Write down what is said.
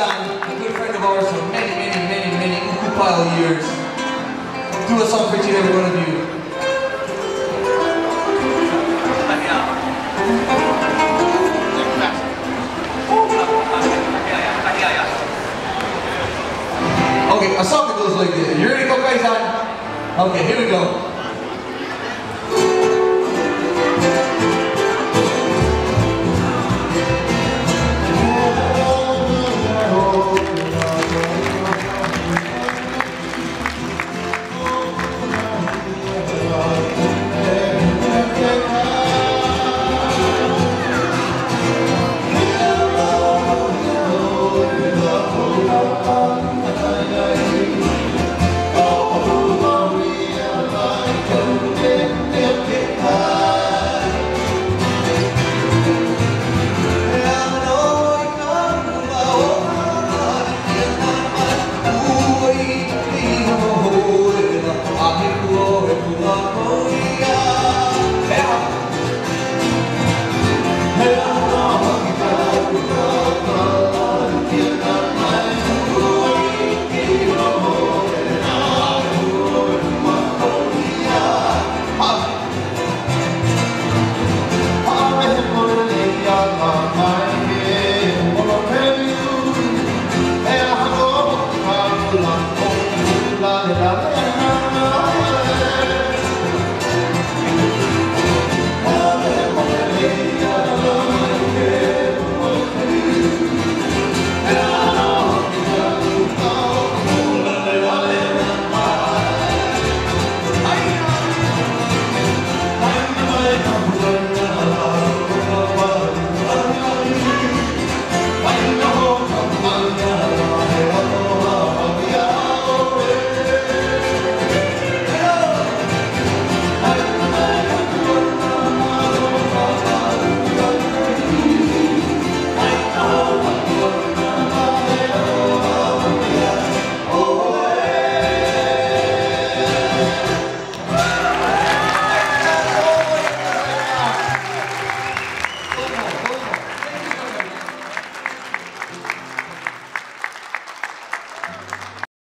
Kaisan, a good friend of ours for many ukupile years. Do a song for each and every one of you. Okay, a song that goes like this. You ready to go, Kaisan? Okay, here we go.